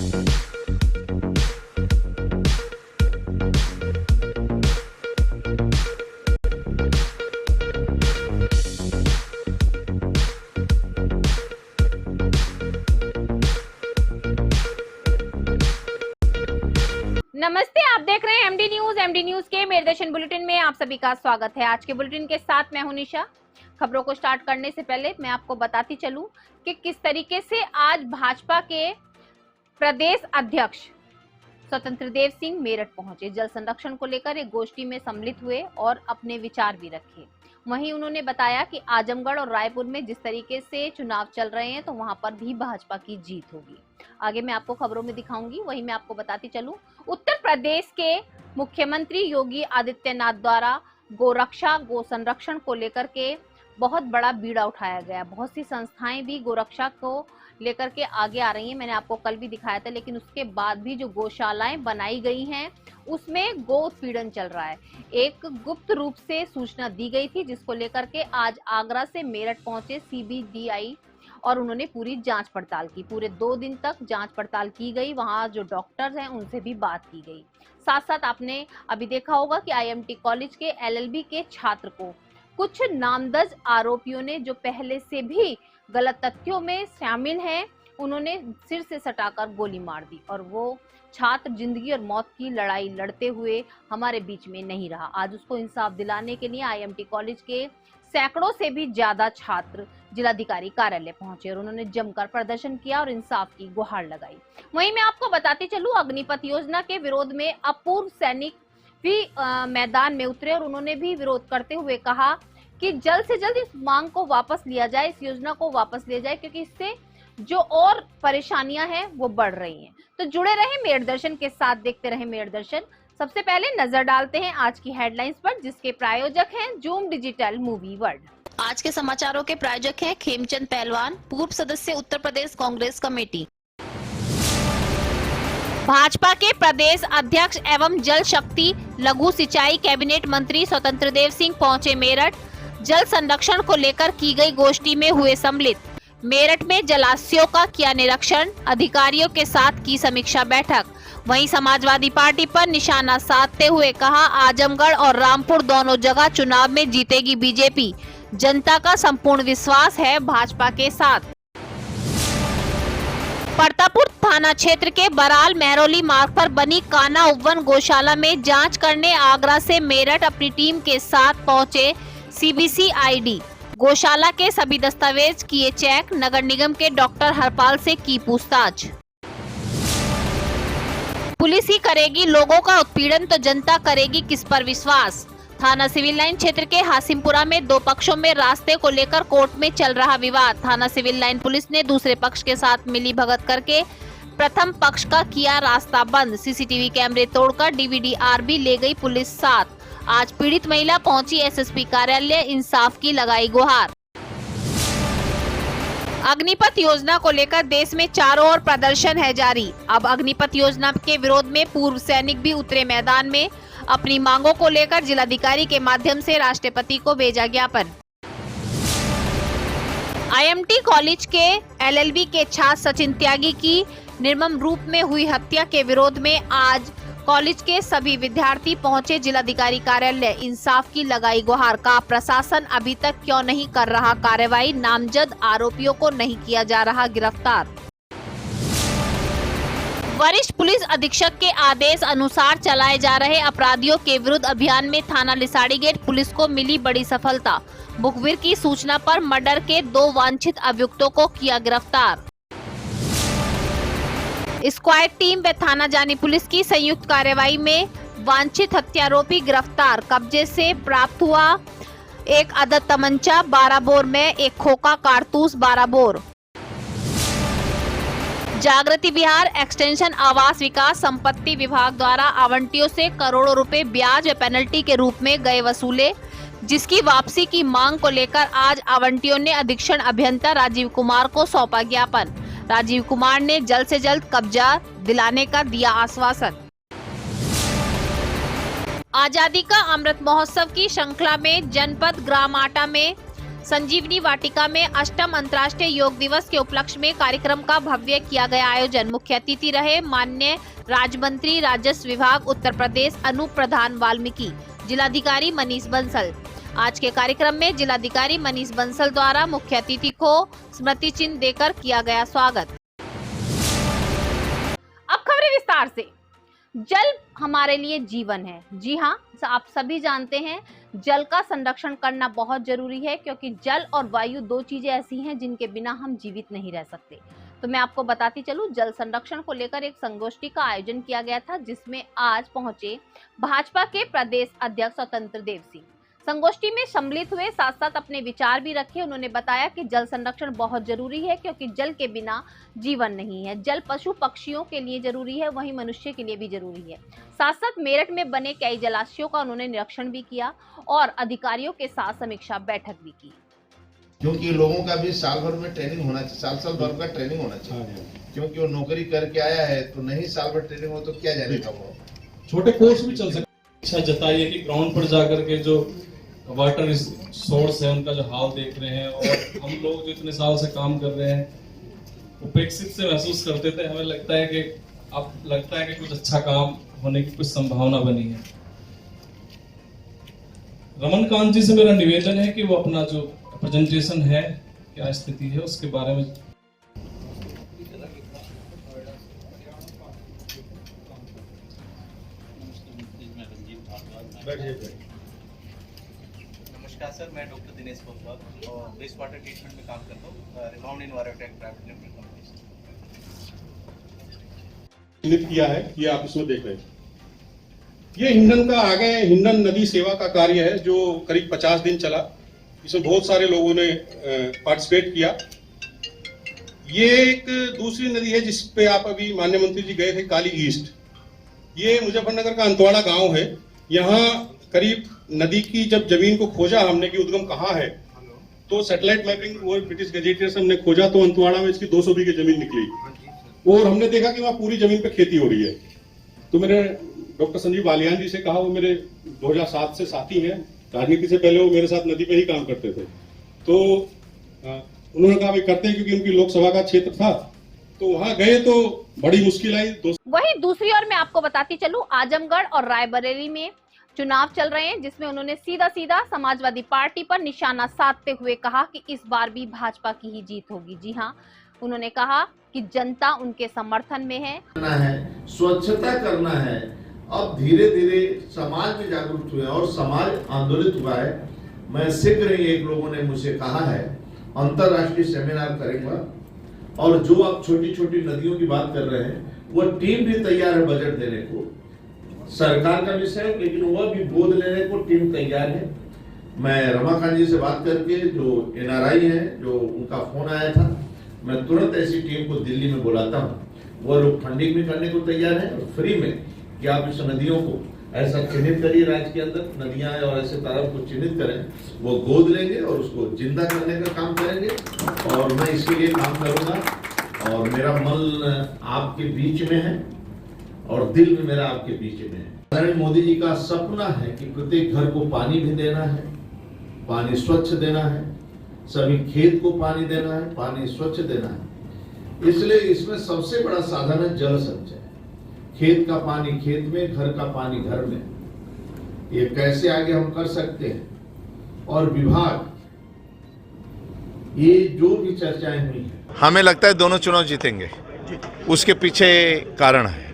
नमस्ते, आप देख रहे हैं एमडी न्यूज। एमडी न्यूज के मेरे दर्शन बुलेटिन में आप सभी का स्वागत है। आज के बुलेटिन के साथ मैं हूं निशा। खबरों को स्टार्ट करने से पहले मैं आपको बताती चलूं कि किस तरीके से आज भाजपा के प्रदेश अध्यक्ष स्वतंत्र देव सिंह मेरठ पहुंचे। जल संरक्षण को लेकर एक गोष्ठी में सम्मिलित हुए और अपने विचार भी रखे। वहीं उन्होंने बताया कि आजमगढ़ और रायपुर में जिस तरीके से चुनाव चल रहे हैं तो वहां पर भी भाजपा की जीत होगी। आगे मैं आपको खबरों में दिखाऊंगी। वहीं मैं आपको बताती चलूं, उत्तर प्रदेश के मुख्यमंत्री योगी आदित्यनाथ द्वारा गोरक्षा गो संरक्षण को लेकर के बहुत बड़ा बीड़ा उठाया गया। बहुत सी संस्थाएं भी गोरक्षा को लेकर के आगे आ रही हैं। मैंने आपको कल भी दिखाया था, लेकिन उसके बाद भी जो गौशालाएं बनाई गई हैं उसमें गो उत्पीड़न चल रहा है। एक गुप्त रूप से सूचना दी गई थी, जिसको लेकर के आज आगरा से मेरठ पहुंचे सीबीडीआई और उन्होंने पूरी जांच पड़ताल की। पूरे 2 दिन तक जांच पड़ताल की गई। वहां जो डॉक्टर्स हैं उनसे भी बात की गई। साथ साथ आपने अभी देखा होगा कि आईएमटी कॉलेज के एलएलबी के छात्र को कुछ नामजद आरोपियों ने, जो पहले से भी गलत तथ्यों में शामिल हैं, उन्होंने सिर से सटाकर गोली मार दी और वो छात्र जिंदगी और मौत की लड़ाई लड़ते हुए हमारे बीच में नहीं रहा। आज उसको इंसाफ दिलाने के लिए आईएमटी कॉलेज के सैकड़ों से भी ज्यादा छात्र जिलाधिकारी कार्यालय पहुंचे और उन्होंने जमकर प्रदर्शन किया और इंसाफ की गुहार लगाई। वहीं मैं आपको बताती चलूं, अग्निपथ योजना के विरोध में अपूर्व सैनिक भी मैदान में उतरे और उन्होंने भी विरोध करते हुए कहा कि जल्द से जल्द इस मांग को वापस लिया जाए, इस योजना को वापस लिया जाए, क्योंकि इससे जो और परेशानियां हैं वो बढ़ रही हैं। तो जुड़े रहे मेरे दर्शन के साथ, देखते रहे मेरे दर्शन। सबसे पहले नजर डालते हैं आज की हेडलाइंस पर, जिसके प्रायोजक हैं जूम डिजिटल मूवी वर्ल्ड। आज के समाचारों के प्रायोजक हैं खेमचंद पहलवान, पूर्व सदस्य उत्तर प्रदेश कांग्रेस कमेटी। भाजपा के प्रदेश अध्यक्ष एवं जल शक्ति लघु सिंचाई कैबिनेट मंत्री स्वतंत्र देव सिंह पहुंचे मेरठ। जल संरक्षण को लेकर की गई गोष्ठी में हुए सम्मिलित। मेरठ में जलाशयों का किया निरीक्षण, अधिकारियों के साथ की समीक्षा बैठक। वहीं समाजवादी पार्टी पर निशाना साधते हुए कहा, आजमगढ़ और रामपुर दोनों जगह चुनाव में जीतेगी बीजेपी। जनता का संपूर्ण विश्वास है भाजपा के साथ। परतापुर थाना क्षेत्र के बराल महरौली मार्ग पर बनी कान्हा उपवन गौशाला में जांच करने आगरा से मेरठ अपनी टीम के साथ पहुंचे सीबीसीआईडी। गौशाला के सभी दस्तावेज किए चेक। नगर निगम के डॉक्टर हरपाल से की पूछताछ। पुलिस ही करेगी लोगों का उत्पीड़न तो जनता करेगी किस पर विश्वास। थाना सिविल लाइन क्षेत्र के हासिमपुरा में 2 पक्षों में रास्ते को लेकर कोर्ट में चल रहा विवाद। थाना सिविल लाइन पुलिस ने दूसरे पक्ष के साथ मिली भगत करके प्रथम पक्ष का किया रास्ता बंद। सीसीटीवी कैमरे तोड़कर डीवीडीआर भी ले गई पुलिस साथ। आज पीड़ित महिला पहुंची एसएसपी कार्यालय, इंसाफ की लगाई गुहार। अग्निपथ योजना को लेकर देश में चारों ओर प्रदर्शन है जारी। अब अग्निपथ योजना के विरोध में पूर्व सैनिक भी उतरे मैदान में। अपनी मांगों को लेकर जिलाधिकारी के माध्यम से राष्ट्रपति को भेजा ज्ञापन। आईएमटी कॉलेज के एलएलबी के छात्र सचिन त्यागी की निर्मम रूप में हुई हत्या के विरोध में आज कॉलेज के सभी विद्यार्थी पहुंचे जिलाधिकारी कार्यालय। इंसाफ की लगाई गुहार। का प्रशासन अभी तक क्यों नहीं कर रहा कार्रवाई, नामजद आरोपियों को नहीं किया जा रहा गिरफ्तार। वरिष्ठ पुलिस अधीक्षक के आदेश अनुसार चलाए जा रहे अपराधियों के विरुद्ध अभियान में थाना लिसाड़ी गेट पुलिस को मिली बड़ी सफलता। मुखबिर की सूचना पर मर्डर के 2 वांछित अभियुक्तों को किया गिरफ्तार। स्क्वाड टीम व थाना जानी पुलिस की संयुक्त कार्रवाई में वांछित हत्यारोपी गिरफ्तार। कब्जे से प्राप्त हुआ एक अदद तमंचा 12 बोर में, एक खोखा कारतूस 12 बोर। जागृति बिहार एक्सटेंशन आवास विकास संपत्ति विभाग द्वारा आवंटियों से करोड़ों रुपए ब्याज व पेनल्टी के रूप में गए वसूले, जिसकी वापसी की मांग को लेकर आज आवंटियों ने अधीक्षण अभियंता राजीव कुमार को सौंपा ज्ञापन। राजीव कुमार ने जल्द से जल्द कब्जा दिलाने का दिया आश्वासन। आजादी का अमृत महोत्सव की श्रृंखला में जनपद ग्राम आटा में संजीवनी वाटिका में अष्टम अंतर्राष्ट्रीय योग दिवस के उपलक्ष्य में कार्यक्रम का भव्य किया गया आयोजन। मुख्य अतिथि रहे माननीय राज्य मंत्री राजस्व विभाग उत्तर प्रदेश अनूप प्रधान वाल्मीकि, जिलाधिकारी मनीष बंसल। आज के कार्यक्रम में जिलाधिकारी मनीष बंसल द्वारा मुख्य अतिथि को स्मृति चिन्ह देकर किया गया स्वागत। अब खबरें विस्तार से। जल हमारे लिए जीवन है। जी हाँ, आप सभी जानते हैं जल का संरक्षण करना बहुत जरूरी है, क्योंकि जल और वायु दो चीजें ऐसी हैं जिनके बिना हम जीवित नहीं रह सकते। तो मैं आपको बताती चलूं, जल संरक्षण को लेकर एक संगोष्ठी का आयोजन किया गया था, जिसमें आज पहुंचे भाजपा के प्रदेश अध्यक्ष स्वतंत्र देव सिंह। संगोष्ठी में सम्मिलित हुए, साथ साथ अपने विचार भी रखे। उन्होंने बताया कि जल संरक्षण बहुत जरूरी है, क्योंकि जल के बिना जीवन नहीं है। जल पशु पक्षियों के लिए जरूरी है, वहीं मनुष्य के लिए भी जरूरी है। साथ साथ मेरठ में बने कई जलाशयों का उन्होंने निरीक्षण भी किया और अधिकारियों के साथ समीक्षा बैठक भी की। क्योंकि लोगों का भी साल भर में ट्रेनिंग होना चाहिए, साल भर का ट्रेनिंग होना चाहिए। क्योंकि वो नौकरी करके आया है तो नहीं साल भर ट्रेनिंग हो तो क्या जानेगा वो। छोटे कोर्स भी चल सकते। इच्छा जताई है कि ग्राउंड पर जाकर के जो वाटर सोर्स है उनका जो हाल देख रहे हैं, और हम लोग जो इतने साल से काम कर रहे हैं उपेक्षित से महसूस करते थे। हमें लगता है कि अब लगता है कि कुछ अच्छा काम होने की कुछ संभावना बनी है। रमनकांत जी से मेरा निवेदन है कि वो अपना जो प्रेजेंटेशन है, क्या स्थिति है उसके बारे में। नमस्कार सर, मैं डॉक्टर दिनेश पोतवाल और वेस्ट वाटर ट्रीटमेंट में काम करता हूँ, रिनाउंड इन्वायरोटेक प्राइवेट लिमिटेड कंपनी से। किया है, ये आप इसमें देख रहे हैं। ये हिंडन का आगे हिंडन नदी सेवा का कार्य है जो करीब 50 दिन चला। इसमें बहुत सारे लोगों ने पार्टिसिपेट किया। ये एक दूसरी नदी है जिस पे आप अभी माननीय मंत्री जी गए थे, काली ईस्ट। ये मुजफ्फरनगर का अंतवाड़ा गांव है। यहाँ करीब नदी की जब जमीन को खोजा हमने कि उद्गम कहाँ है, तो सैटेलाइट मैपिंग वो ब्रिटिश गजेटियर से हमने खोजा तो अंतवाड़ा में इसकी 200 बीघे जमीन निकली, और हमने देखा कि वहाँ पूरी जमीन पे खेती हो रही है। तो मेरे डॉक्टर संजीव बालियान जी से कहा, वो मेरे 2007 से साथी हैं, राजनीति से पहले वो मेरे साथ नदी पे ही काम करते थे। तो उन्होंने कहा भाई करते हैं, क्योंकि उनकी लोकसभा का क्षेत्र था। तो वहां गए तो बड़ी मुश्किल आई। वहीं दूसरी ओर मैं आपको बताती चलूं, आजमगढ़ और रायबरेली में चुनाव चल रहे हैं, जिसमें उन्होंने सीधा सीधा समाजवादी पार्टी पर निशाना साधते हुए कहा कि इस बार भी भाजपा की ही जीत होगी। जी हाँ, उन्होंने कहा कि जनता उनके समर्थन में है। स्वच्छता करना है। अब धीरे धीरे समाज में जागरूक हुए और समाज आंदोलित हुआ है। मैं शीघ्र ही एक लोगों ने मुझे कहा है अंतरराष्ट्रीय सेमिनार करेंगे, और जो आप छोटी छोटी नदियों की बात कर रहे हैं वो टीम भी तैयार है बजट देने को। सरकार का विषय है, लेकिन वह भी गोद लेने को टीम तैयार है। मैं रमाकांत जी से बात करके, जो एनआरआई है, जो उनका फोन आया था, मैं तुरंत ऐसी टीम को दिल्ली में बुलाता हूँ। वो लोग फंडिंग भी करने को तैयार है, और फ्री में कि आप इस नदियों को ऐसा चिन्हित करिए, राज्य के अंदर नदियां और ऐसे तालाब को चिन्हित करें, वो गोद लेंगे और उसको जिंदा करने का काम करेंगे। और मैं इसके लिए काम करूंगा, और मेरा मन आपके बीच में है और दिल में मेरा आपके बीच में है। नरेंद्र मोदी जी का सपना है कि प्रत्येक घर को पानी भी देना है, पानी स्वच्छ देना है, सभी खेत को पानी देना है, पानी स्वच्छ देना है। इसलिए इसमें सबसे बड़ा साधन है जल संचय। खेत का पानी खेत में, घर का पानी घर में। ये कैसे आगे हम कर सकते हैं, और विभाग, ये जो भी चर्चाएं हुई हैं, हमें लगता है दोनों चुनाव जीतेंगे। उसके पीछे कारण है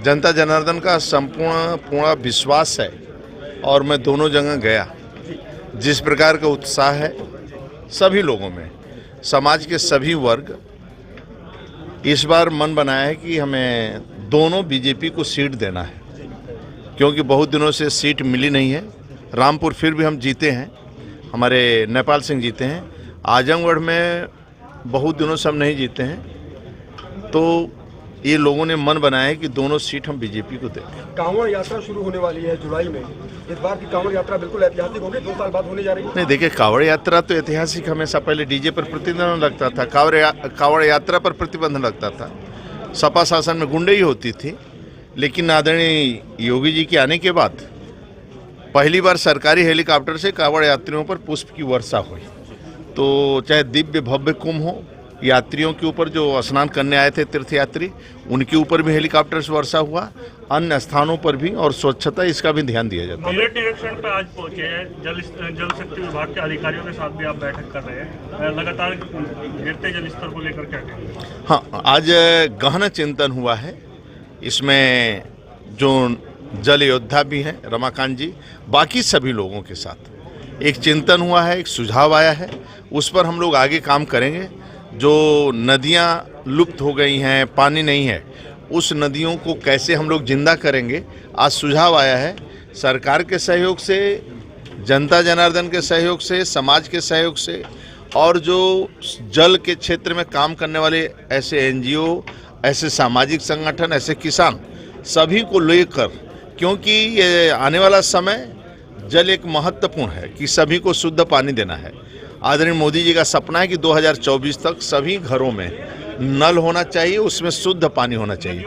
जनता जनार्दन का पूर्ण विश्वास है, और मैं दोनों जगह गया, जिस प्रकार का उत्साह है सभी लोगों में, समाज के सभी वर्ग इस बार मन बनाया है कि हमें दोनों बीजेपी को सीट देना है, क्योंकि बहुत दिनों से सीट मिली नहीं है। रामपुर फिर भी हम जीते हैं, हमारे नेपाल सिंह जीते हैं। आजमगढ़ में बहुत दिनों से हम नहीं जीते हैं, तो ये लोगों ने मन बनाया है कि दोनों सीट हम बीजेपी को दें। कांवड़ यात्रा शुरू होने वाली है जुलाई में। इस बार की कांवड़ यात्रा बिल्कुल ऐतिहासिक होगी, 2 साल बाद होने जा रही है। नहीं, देखिए, कांवड़ यात्रा तो ऐतिहासिक हमेशा पहले डीजे पर प्रतिबंध लगता था, कांवड़ यात्रा पर प्रतिबंध लगता था, सपा शासन में गुंडे ही होती थी। लेकिन आदरणीय योगी जी के आने के बाद पहली बार सरकारी हेलीकॉप्टर से कांवड़ यात्रियों पर पुष्प की वर्षा हुई। तो चाहे दिव्य भव्य कुंभ हो, यात्रियों के ऊपर जो स्नान करने आए थे तीर्थयात्री, उनके ऊपर भी हेलीकॉप्टर से वर्षा हुआ, अन्य स्थानों पर भी, और स्वच्छता इसका भी ध्यान दिया जाता है। मेरठ निरीक्षण पे आज पहुंचे हैं, जल शक्ति विभाग के अधिकारियों के साथ भी आप बैठक कर रहे हैं, लगातार गिरते जल स्तर को लेकर क्या कहेंगे? हाँ, आज गहन चिंतन हुआ है। इसमें जो जल योद्धा भी हैं रमाकांत जी, बाकी सभी लोगों के साथ एक चिंतन हुआ है, एक सुझाव आया है, उस पर हम लोग आगे काम करेंगे। जो नदियाँ लुप्त हो गई हैं, पानी नहीं है, उस नदियों को कैसे हम लोग जिंदा करेंगे, आज सुझाव आया है। सरकार के सहयोग से, जनता जनार्दन के सहयोग से, समाज के सहयोग से, और जो जल के क्षेत्र में काम करने वाले ऐसे NGO, ऐसे सामाजिक संगठन, ऐसे किसान, सभी को लेकर, क्योंकि ये आने वाला समय जल एक महत्वपूर्ण है कि सभी को शुद्ध पानी देना है। आदरणीय मोदी जी का सपना है कि 2024 तक सभी घरों में नल होना चाहिए, उसमें शुद्ध पानी होना चाहिए।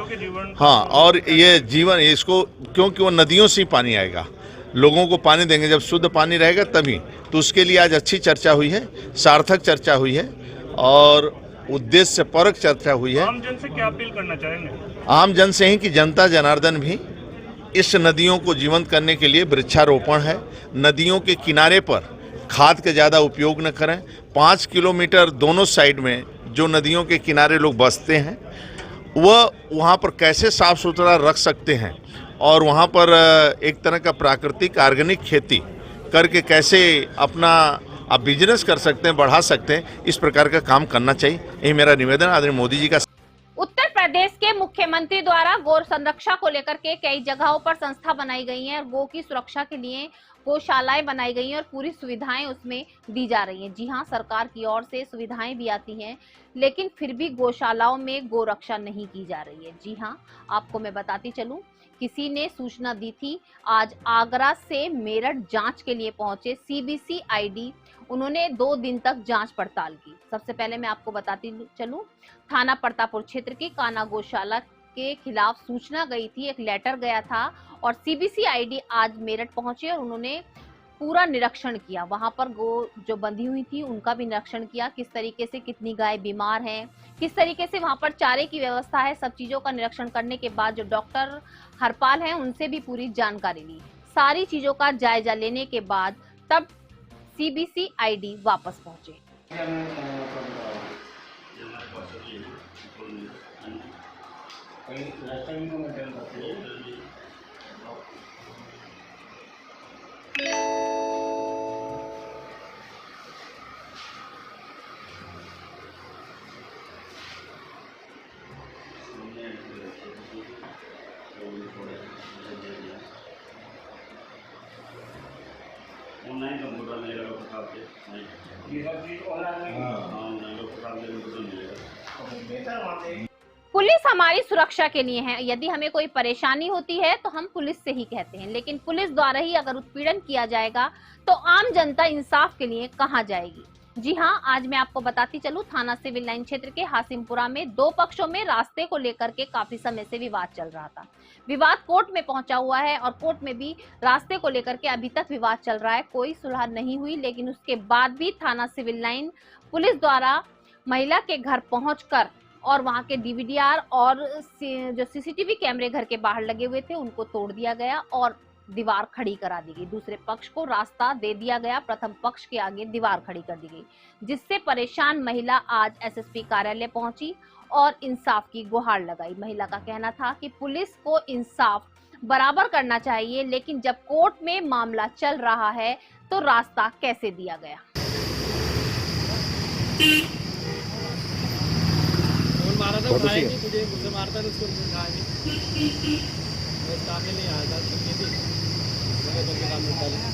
हाँ, और ये जीवन इसको, क्योंकि वो नदियों से ही पानी आएगा, लोगों को पानी देंगे जब शुद्ध पानी रहेगा तभी। तो उसके लिए आज अच्छी चर्चा हुई है, सार्थक चर्चा हुई है और उद्देश्य परक चर्चा हुई है। आम जन से क्या अपील करना चाहेंगे? आम जन से ही कि जनता जनार्दन भी इस नदियों को जीवंत करने के लिए वृक्षारोपण है। नदियों के किनारे पर खाद का ज़्यादा उपयोग न करें। 5 किलोमीटर दोनों साइड में जो नदियों के किनारे लोग बसते हैं, वह वहाँ पर कैसे साफ सुथरा रख सकते हैं और वहाँ पर एक तरह का प्राकृतिक ऑर्गेनिक खेती करके कैसे अपना आप बिजनेस कर सकते हैं, बढ़ा सकते हैं, इस प्रकार का काम करना चाहिए। यही मेरा निवेदन आदरणीय मोदी जी का। उत्तर प्रदेश के मुख्यमंत्री द्वारा गौ संरक्षा को लेकर के कई जगहों पर संस्था बनाई गई है और गौ की सुरक्षा के लिए गौशालाएं बनाई गई हैं और पूरी सुविधाएं उसमें दी जा रही हैं। जी हां, सरकार की ओर से सुविधाएं भी आती हैं, लेकिन फिर भी गौशालाओं में गौ रक्षा नहीं की जा रही है। जी हां, आपको मैं बताती चलूं, किसी ने सूचना दी थी। आज आगरा से मेरठ जांच के लिए पहुंचे CBCID, उन्होंने 2 दिन तक जांच पड़ताल की। सबसे पहले मैं आपको बताती चलूं, थाना परतापुर क्षेत्र की काना गौशाला के खिलाफ सूचना गई थी, एक लेटर गया था और CBCID आज मेरठ पहुंचे और उन्होंने पूरा निरीक्षण किया। वहां पर गौ जो बंधी हुई थी उनका भी निरीक्षण किया, किस तरीके से कितनी गाय बीमार हैं, किस तरीके से वहां पर चारे की व्यवस्था है। सब चीजों का निरीक्षण करने के बाद जो डॉक्टर हरपाल हैं उनसे भी पूरी जानकारी ली। सारी चीजों का जायजा लेने के बाद तब CBCID वापस पहुंचे। ऑनलाइन कंप्यूटर मिलेगा लोग प्रसाद से, पुलिस हमारी सुरक्षा के लिए है। यदि हमें कोई परेशानी होती है तो हम पुलिस से ही कहते हैं, लेकिन पुलिस द्वारा ही अगर उत्पीड़न किया जाएगा तो आम जनता इंसाफ के लिए कहां जाएगी। जी हां, आज मैं आपको बताती चलूं, थाना सिविल लाइन क्षेत्र के हासिमपुरा में 2 पक्षों में रास्ते को लेकर के काफी समय से विवाद चल रहा था। विवाद कोर्ट में पहुंचा हुआ है और कोर्ट में भी रास्ते को लेकर के अभी तक विवाद चल रहा है, कोई सुलह नहीं हुई। लेकिन उसके बाद भी थाना सिविल लाइन पुलिस द्वारा महिला के घर पहुंचकर और वहां के DVDR और जो CCTV कैमरे घर के बाहर लगे हुए थे उनको तोड़ दिया गया और दीवार खड़ी करा दी गई। दूसरे पक्ष को रास्ता दे दिया गया, प्रथम पक्ष के आगे दीवार खड़ी कर दी गई, जिससे परेशान महिला आज SSP कार्यालय पहुंची और इंसाफ की गुहार लगाई। महिला का कहना था कि पुलिस को इंसाफ बराबर करना चाहिए, लेकिन जब कोर्ट में मामला चल रहा है तो रास्ता कैसे दिया गया। मारा था, उठाया नहीं, मुझे मारता था, उसको उठाया नहीं, बस काम नहीं आया था, छुट्टी थी, मैंने बंदे काम निकाल लिया,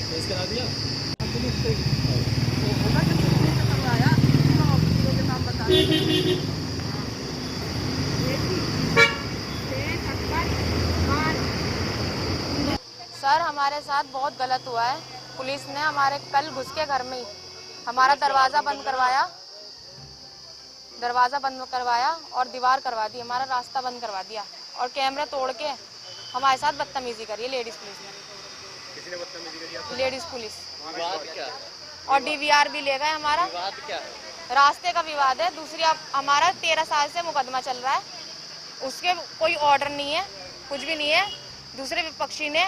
केस करा दिया। पुलिस से होगा कि पुलिस ने करवाया, ऑफिसरों के नाम बताया। सर, हमारे साथ बहुत गलत हुआ है। पुलिस ने हमारे कल घुस के घर में ही हमारा दरवाज़ा बंद करवाया और दीवार करवा दी, हमारा रास्ता बंद करवा दिया और कैमरा तोड़ के हमारे साथ बदतमीजी करी है लेडीज़ पुलिस ने। किसने बदतमीजी करी? Ladies police. और DVR भी ले गए हमारा। विवाद क्या है? रास्ते का विवाद है। दूसरी, अब हमारा 13 साल से मुकदमा चल रहा है, उसके कोई ऑर्डर नहीं है, कुछ भी नहीं है। दूसरे विपक्षी ने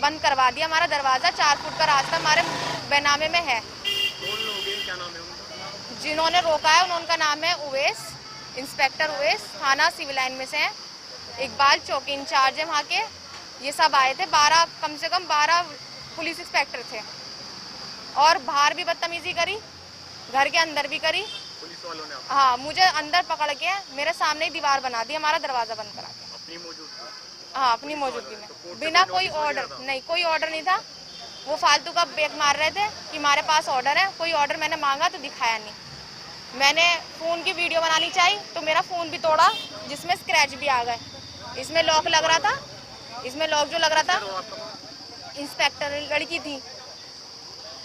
बंद करवा दिया हमारा दरवाजा। 4 फुट का रास्ता हमारे बेनामे में है। कौन लोग हैं, क्या नाम है उनका? जिन्होंने रोका है उनका नाम है उवैस, इंस्पेक्टर उवैस, थाना सिविल लाइन में से हैं। इकबाल चौकी इंचार्ज है वहाँ के। ये सब आए थे, 12 कम से कम 12 पुलिस इंस्पेक्टर थे। और बाहर भी बदतमीजी करी, घर के अंदर भी करी पुलिस वालों ने? हाँ, मुझे अंदर पकड़ के मेरे सामने ही दीवार बना दी, हमारा दरवाजा बंद करा के। अपनी मौजूदगी? हाँ, अपनी मौजूदगी में, बिना कोई ऑर्डर। नहीं, कोई ऑर्डर नहीं था। वो फालतू का बेक मार रहे थे कि हमारे पास ऑर्डर है। कोई ऑर्डर मैंने मांगा तो दिखाया नहीं। मैंने फ़ोन की वीडियो बनानी चाहिए तो मेरा फ़ोन भी तोड़ा, जिसमें स्क्रैच भी आ गए। इसमें लॉक लग रहा था, इसमें लॉक जो लग रहा था, इंस्पेक्टर लड़की थी,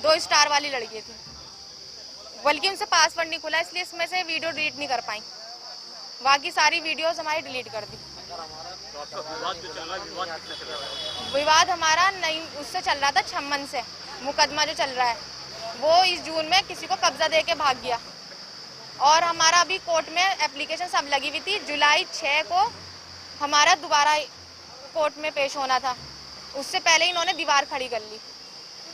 2 स्टार वाली लड़की थी, बल्कि उनसे पासवर्ड नहीं खुला, इसलिए इसमें से वीडियो डिलीट नहीं कर पाई। बाकी सारी वीडियोस हमारी डिलीट कर दी। तो आपका विवाद जो चल रहा है, विवाद किससे चल रहा है? विवाद हमारा नहीं, उससे चल रहा था, छम्मन से। मुकदमा जो चल रहा है वो इस जून में किसी को कब्जा दे के भाग गया। और हमारा अभी कोर्ट में एप्लीकेशन सब लगी हुई थी। जुलाई 6 को हमारा दोबारा कोर्ट में पेश होना था। उससे पहले इन्होंने दीवार खड़ी कर ली,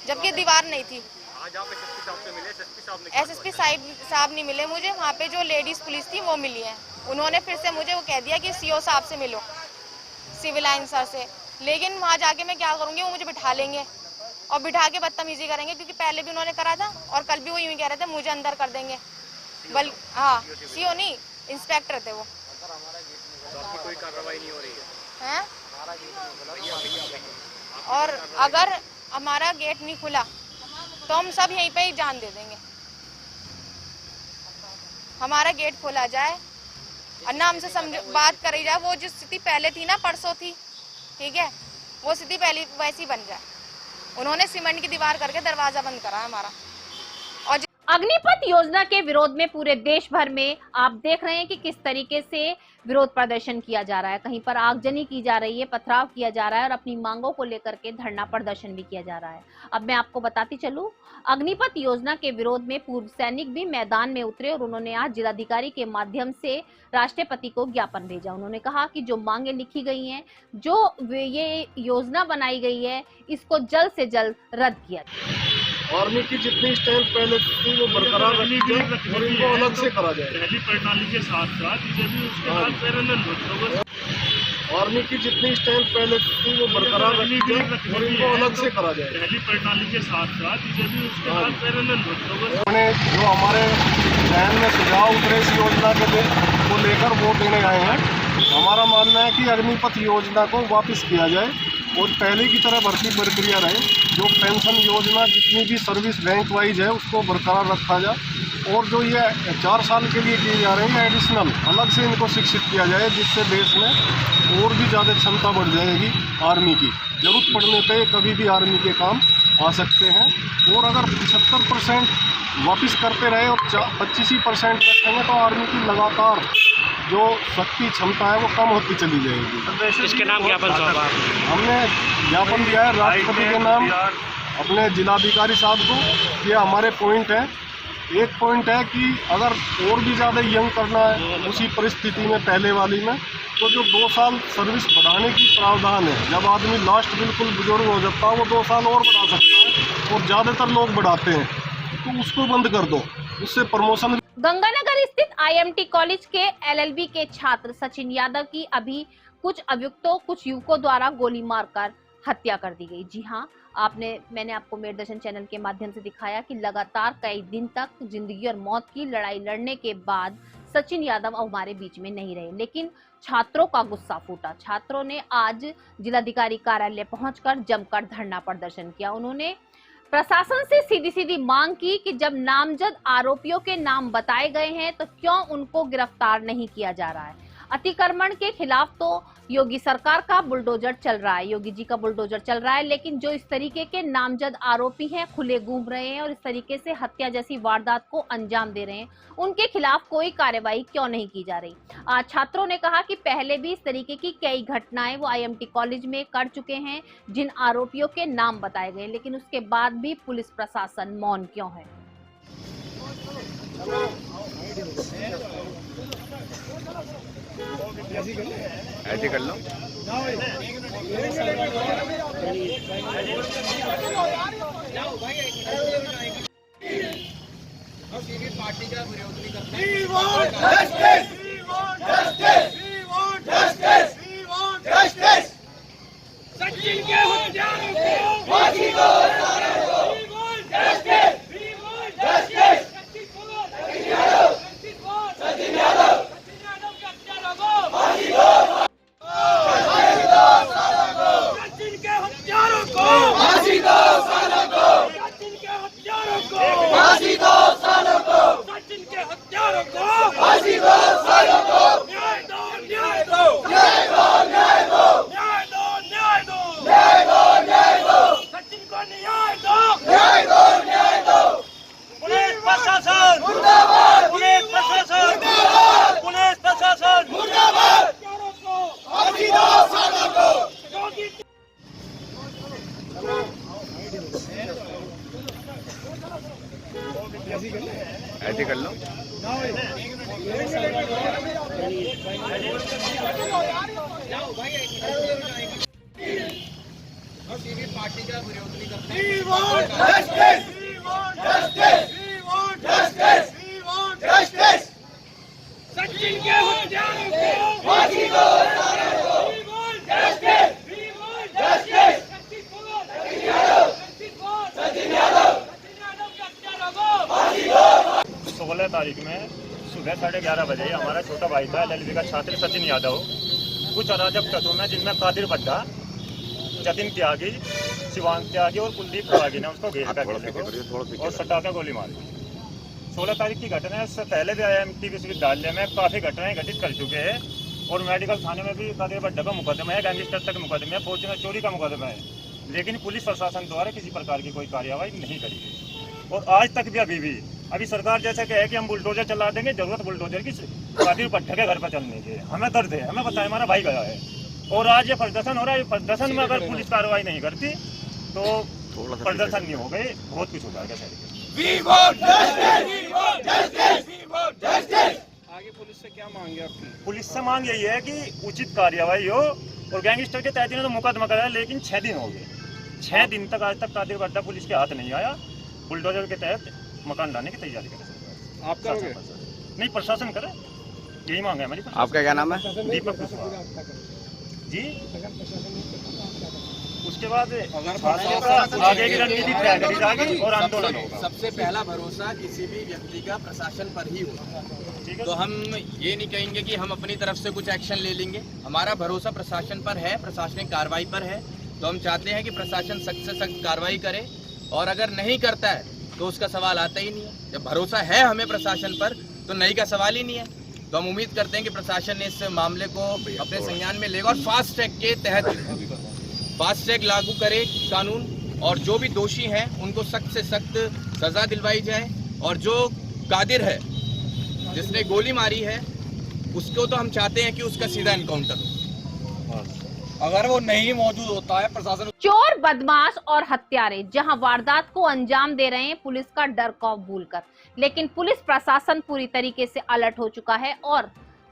जबकि दीवार नहीं थी। आज आप SSP साहब से मिले? SSP साहब ने? SSP साहब नहीं मिले मुझे, वहाँ पे जो लेडीज़ पुलिस थी वो मिली है। उन्होंने फिर से मुझे वो कह दिया कि CO साहब से मिलो, सिविल लाइन सर से। लेकिन वहाँ जाके मैं क्या करूँगी, वो मुझे बिठा लेंगे और बिठा के बदतमीजी करेंगे, क्योंकि पहले भी उन्होंने करा था और कल भी वो यूँ ही कह रहे थे मुझे अंदर कर देंगे। हाँ, CO नहीं, इंस्पेक्टर थे वो। तो आपकी कोई कार्रवाई नहीं हो रही हैं? और अगर हमारा गेट नहीं खुला तो हम सब यहीं पे ही जान दे देंगे। हमारा गेट खोला जाए और ना हमसे बात करी जाए। वो जो स्थिति पहले थी ना, परसों थी, ठीक है, वो स्थिति पहले वैसी बन जाए। उन्होंने सीमेंट की दीवार करके दरवाजा बंद करा हमारा। और अग्निपथ योजना के विरोध में पूरे देश भर में आप देख रहे हैं कि किस तरीके से विरोध प्रदर्शन किया जा रहा है। कहीं पर आगजनी की जा रही है, पथराव किया जा रहा है और अपनी मांगों को लेकर के धरना प्रदर्शन भी किया जा रहा है। अब मैं आपको बताती चलूं, अग्निपथ योजना के विरोध में पूर्व सैनिक भी मैदान में उतरे और उन्होंने आज जिलाधिकारी के माध्यम से राष्ट्रपति को ज्ञापन भेजा। उन्होंने कहा कि जो मांगे लिखी गई हैं, जो ये योजना बनाई गई है, इसको जल्द से जल्द रद्द किया जाए। आर्मी की जितनी स्टैंप पहले थी वो बरकरार रखी जाए और इनको अलग से करा जाए। पहली प्रणाली के साथ साथ ये भी उसके साथ पैरेलल हो। आर्मी की जितनी स्टैंप पहले थी वो बरकरार रखी जाए और इनको अलग से करा जाए। पहली प्रणाली के साथ साथ ये भी उसके साथ पैरेलल हो। हमने जो हमारे जहन में सुझाव उतरे इस योजना के को लेकर वोट देने आए हैं। हमारा मानना है कि अग्निपथ योजना को वापस किया जाए और पहले की तरह भर्ती प्रक्रिया रहे। जो पेंशन योजना जितनी भी सर्विस बैंक वाइज है उसको बरकरार रखा जाए और जो ये 4 साल के लिए किए जा रहे हैं एडिशनल अलग से इनको शिक्षित किया जाए, जिससे देश में और भी ज़्यादा क्षमता बढ़ जाएगी आर्मी की। जरूरत पड़ने पे कभी भी आर्मी के काम आ सकते हैं। और अगर 75% वापस करते रहे और 25% रखेंगे तो आर्मी की लगातार जो शक्ति क्षमता है वो कम होती चली जाएगी। इसके नाम ज्ञापन सौंपा? हमने ज्ञापन दिया है राष्ट्रपति के नाम अपने जिलाधिकारी साहब को। ये हमारे पॉइंट है। एक पॉइंट है कि अगर और भी ज़्यादा यंग करना है उसी परिस्थिति में पहले वाली में, तो जो 2 साल सर्विस बढ़ाने की प्रावधान है, जब आदमी लास्ट बिल्कुल बुजुर्ग हो जाता है वो 2 साल और बढ़ा सकता है और ज़्यादातर लोग बढ़ाते हैं, तो उसको बंद कर दो, उससे प्रमोशन। गंगानगर स्थित IMT कॉलेज के LLB के छात्र सचिन यादव की अभी कुछ युवकों द्वारा गोली मारकर हत्या कर दी गई। जी हाँ, मैंने आपको मेरे दर्शन चैनल के माध्यम से दिखाया कि लगातार कई दिन तक जिंदगी और मौत की लड़ाई लड़ने के बाद सचिन यादव हमारे बीच में नहीं रहे, लेकिन छात्रों का गुस्सा फूटा। छात्रों ने आज जिलाधिकारी कार्यालय पहुंचकर जमकर धरना प्रदर्शन किया। उन्होंने प्रशासन से सीधी मांग की कि जब नामजद आरोपियों के नाम बताए गए हैं तो क्यों उनको गिरफ्तार नहीं किया जा रहा है। अतिक्रमण के खिलाफ तो योगी सरकार का बुलडोजर चल रहा है, योगी जी का बुलडोजर चल रहा है, लेकिन जो इस तरीके के नामजद आरोपी हैं, खुले घूम रहे हैं और इस तरीके से हत्या जैसी वारदात को अंजाम दे रहे हैं, उनके खिलाफ कोई कार्रवाई क्यों नहीं की जा रही। आज छात्रों ने कहा कि पहले भी इस तरीके की कई घटनाएं वो IMT कॉलेज में कर चुके हैं जिन आरोपियों के नाम बताए गए, लेकिन उसके बाद भी पुलिस प्रशासन मौन क्यों है। ऐसे कर लो। पार्टी का विरोध नहीं करते। सचिन के हत्यारों को फांसी दो। सचिन यादव के हत्यारों को फांसी दो। सचिन के हत्यारों को फांसी दो। सचिन के हत्यारों को फांसी दो। सचिन के हत्यारों को फांसी दो। न्याय दो, न्याय दो, न्याय दो, न्याय दो, न्याय दो, न्याय दो, न्याय दो, न्याय दो, सचिन को न्याय दो, न्याय दो, न्याय दो। पुलिस प्रशासन मुर्दाबाद, पुलिस प्रशासन मुर्दाबाद, पुलिस प्रशासन मुर्दाबाद। हत्यारों को फांसी दो। सालों को ऐसे कर लो। पार्टी का विरोध नहीं करते। सचिन के हत्यारों को फांसी दो। सचिन यादव के हत्यारों को फांसी दो। 16 तारीख में सुबह 11:30 बजे हमारा छोटा भाई था LLB का छात्र सचिन यादव कुछ अराजक तत्वों में जिनमें कादिर बड्डा, जतिन त्यागी, शिवांग त्यागी और कुलदीप त्यागी ने उसको घेर कर और सटाकर गोली मारी। 16 तारीख की घटना है। उससे पहले भी IMT विश्वविद्यालय में काफ़ी घटनाएं घटित कर चुके हैं और मेडिकल थाने में भी कादिर बड्डा का मुकदमा है, गैंगस्टर तक मुकदमा है, फौज में चोरी का मुकदमा है, लेकिन पुलिस प्रशासन द्वारा किसी प्रकार की कोई कार्रवाई नहीं करी गई। और आज तक भी अभी सरकार जैसे कहे कि हम बुलडोजर चला देंगे, जरूरत बुलडोजर की कादिर बड्डा के घर पर चलने की। हमें दर्द है, हमें बताया हमारा भाई गया है और आज ये प्रदर्शन हो रहा है। प्रदर्शन में अगर पुलिस कार्रवाई नहीं करती तो प्रदर्शन नहीं हो गए, बहुत कुछ होगा। आगे पुलिस से क्या मांगे आपकी? पुलिस से मांग यही है कि उचित कार्रवाई हो और गैंगस्टर के तहत इन्होंने तो मुकदमा कराया, लेकिन 6 दिन हो गए। 6 दिन तक आज तक कादिर बड्डा पुलिस के हाथ नहीं आया। बुलडोजर के तहत मकान लाने की तैयारी करे। आप करोगे? नहीं, प्रशासन करे, यही मांग है हमारी। आपका क्या नाम है? दीपक कुशवाहा जी। उसके बाद आगे की रणनीति तय करी जाएगी और आंदोलन होगा। सबसे पहला भरोसा किसी भी व्यक्ति का प्रशासन पर ही होता है। तो हम ये नहीं कहेंगे कि हम अपनी तरफ से कुछ एक्शन ले लेंगे। हमारा भरोसा प्रशासन पर है, प्रशासनिक कार्रवाई पर है। तो हम चाहते हैं कि प्रशासन सख्त से सख्त कार्रवाई करे और अगर नहीं करता है तो उसका सवाल आता ही नहीं है। जब भरोसा है हमें प्रशासन पर तो नहीं का सवाल ही नहीं है। तो हम उम्मीद करते हैं कि प्रशासन इस मामले को अपने संज्ञान में लेगा और फास्ट ट्रैक के तहत फास्ट ट्रैक लागू करे कानून और जो भी दोषी हैं उनको सख्त से सख्त सजा दिलवाई जाए। और जो कादिर है जिसने गोली मारी है उसको तो हम चाहते हैं कि उसका सीधा एनकाउंटर हो। अगर वो नहीं मौजूद होता है प्रशासन। चोर, बदमाश और हत्यारे जहां वारदात को अंजाम दे रहे हैं पुलिस का डर खौफ भूलकर, लेकिन पुलिस प्रशासन पूरी तरीके से अलर्ट हो चुका है और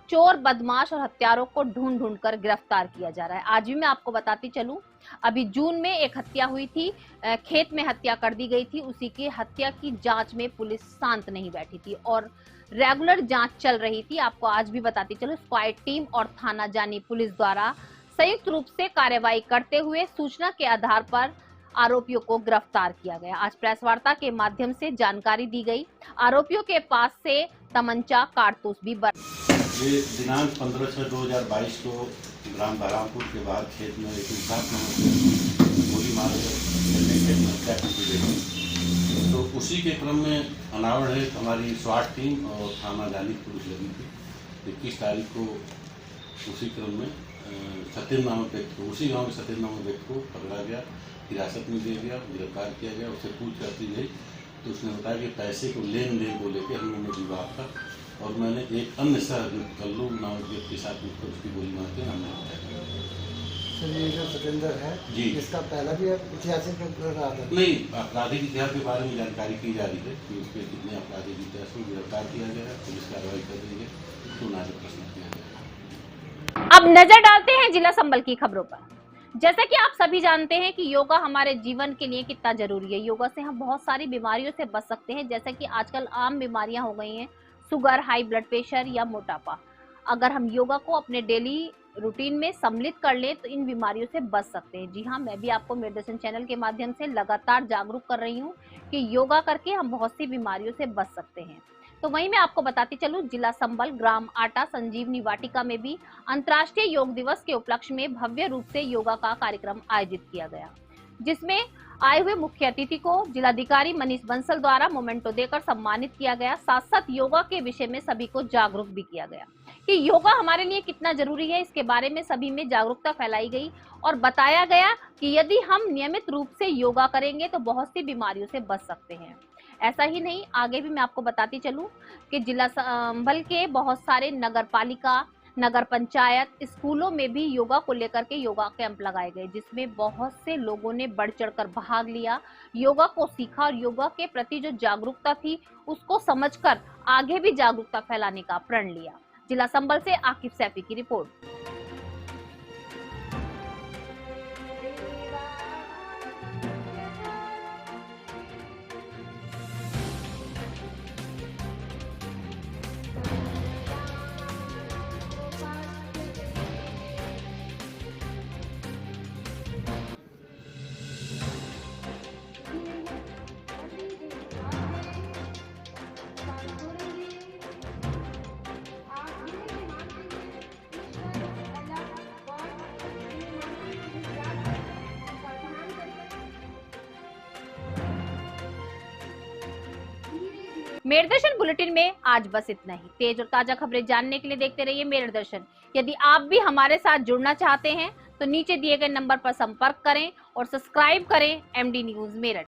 चोर, बदमाश और हत्यारों को ढूंढ ढूंढ कर गिरफ्तार किया जा रहा है। आज भी मैं आपको बताती चलूं, अभी जून में एक हत्या हुई थी, खेत में हत्या कर दी गई थी। उसी की हत्या की जांच में पुलिस शांत नहीं बैठी थी और रेगुलर जांच चल रही थी। आपको आज भी बताती चलूं, स्क्वाड टीम और थाना जानी पुलिस द्वारा संयुक्त रूप से कार्रवाई करते हुए सूचना के आधार पर आरोपियों को गिरफ्तार किया गया। आज प्रेस वार्ता के माध्यम से जानकारी दी गई। आरोपियों के पास से तमंचा, कारतूस भी ये दिनांक 15/6/2022 को ग्राम बहरामपुर के बाद खेत में एक इंसान गोली मारकर खेत में हत्या की गई। तो उसी के क्रम में अनावरण है हमारी स्वाट टीम और थाना जानी पुलिस लगी थी। 21 तारीख को उसी क्रम में सत्यम नामक व्यक्ति को, उसी गाँव में सत्यम नामक व्यक्ति को पकड़ा गया, हिरासत में दिया गया, गिरफ्तार किया गया। उससे पूछताछ की गई तो उसने बताया कि पैसे को लेन देन को लेकर हम लोगों ने विवाद था और मैंने एक अन्य सहयोगी कल्लू नामक व्यक्ति के साथ मिलकर उसकी गोली मारते हमने हत्या की। सर ये जो सतेंद्र है जी, इसका पहला भी ऐतिहासिक रहा था? नहीं, आपराधिक इतिहास के बारे में जानकारी की जा रही है कि उसके कितने आपराधिक इतिहास को गिरफ्तार किया गया है, पुलिस कार्रवाई कर रही है, तो नाजक प्रश्न किया गया। अब नजर डालते हैं जिला संबल की खबरों पर। जैसा कि आप सभी जानते हैं कि योगा हमारे जीवन के लिए कितना जरूरी है। योगा से हम बहुत सारी बीमारियों से बच सकते हैं, जैसा कि आजकल आम बीमारियां हो गई हैं, शुगर, हाई ब्लड प्रेशर या मोटापा। अगर हम योगा को अपने डेली रूटीन में सम्मिलित कर लें तो इन बीमारियों से बच सकते हैं। जी हाँ, मैं भी आपको मेरे दर्शन चैनल के माध्यम से लगातार जागरूक कर रही हूँ कि योगा करके हम बहुत सी बीमारियों से बच सकते हैं। तो वहीं मैं आपको बताती चलूं, जिला संबल ग्राम आटा संजीवनी वाटिका में भी अंतर्राष्ट्रीय योग दिवस के उपलक्ष्य में भव्य रूप से योगा का कार्यक्रम आयोजित किया गया, जिसमें आए हुए मुख्य अतिथि को जिलाधिकारी मनीष बंसल द्वारा मोमेंटो देकर सम्मानित किया गया। साथ साथ योगा के विषय में सभी को जागरूक भी किया गया कि योगा हमारे लिए कितना जरूरी है। इसके बारे में सभी में जागरूकता फैलाई गई और बताया गया कि यदि हम नियमित रूप से योगा करेंगे तो बहुत सी बीमारियों से बच सकते हैं। ऐसा ही नहीं, आगे भी मैं आपको बताती चलूं कि जिला संबल के बहुत सारे नगर पालिका, नगर पंचायत, स्कूलों में भी योगा को लेकर के योगा कैंप लगाए गए, जिसमें बहुत से लोगों ने बढ़ चढ़कर भाग लिया, योगा को सीखा और योगा के प्रति जो जागरूकता थी उसको समझकर आगे भी जागरूकता फैलाने का प्रण लिया। जिला संबल से आकिब सैफी की रिपोर्ट। मेरे दर्शन बुलेटिन में आज बस इतना ही। तेज और ताजा खबरें जानने के लिए देखते रहिए मेरे दर्शन। यदि आप भी हमारे साथ जुड़ना चाहते हैं तो नीचे दिए गए नंबर पर संपर्क करें और सब्सक्राइब करें MD न्यूज मेरठ।